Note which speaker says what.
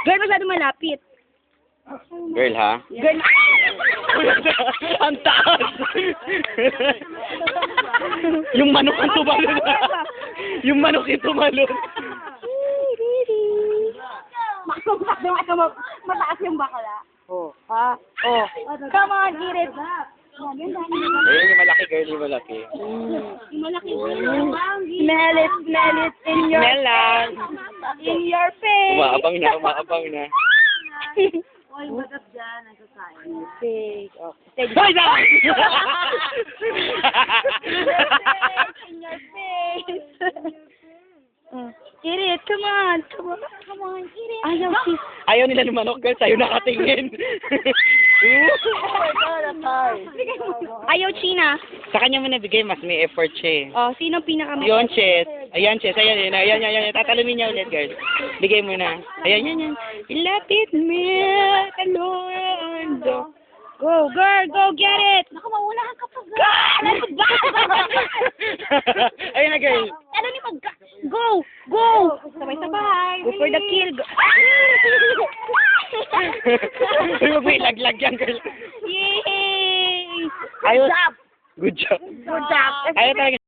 Speaker 1: Girl, masyado malapit.
Speaker 2: Girl, ha?
Speaker 1: Girl,
Speaker 2: Ang taas! Yung manok ang tumalon. Yung manok yung tumalon.
Speaker 1: mataas yung bakla. Oh, ha? Oh. Come on, eat it.
Speaker 2: Ayun yung malaki, girl, yung malaki.
Speaker 1: Malaki. Smell it in your in your face.
Speaker 2: Umaabang na, umaabang na.
Speaker 1: Oy, what's up dyan? Big. Okay.
Speaker 2: Hoy, dapat!
Speaker 1: In your face. Eat it. Come on. Eat it. Ayaw, sis.
Speaker 2: Ayaw nila ng manok, girl. Sa'yo nakatingin.
Speaker 1: Ayaw, China.
Speaker 2: Sa kanya mo nabigay, mas may effort siya eh.
Speaker 1: Oh, sino pinaka
Speaker 2: Yun, Ches. Ayan, Ches. Ayan. Tatalunin niya ulit, girl. Bigay mo na. Ayan. Ilapit mo, Talondo.
Speaker 1: Go, girl. Go get it. Naku, maunahan ka pa, girl.
Speaker 2: Ayun na, girl.
Speaker 1: Ano ni Go. Sabay-sabay. Go for the kill.
Speaker 2: Uy, wag mo ilaglag yan, girl.
Speaker 1: Yay!
Speaker 2: Ayos. Good job.
Speaker 1: Good job.
Speaker 2: Ayaw talaga.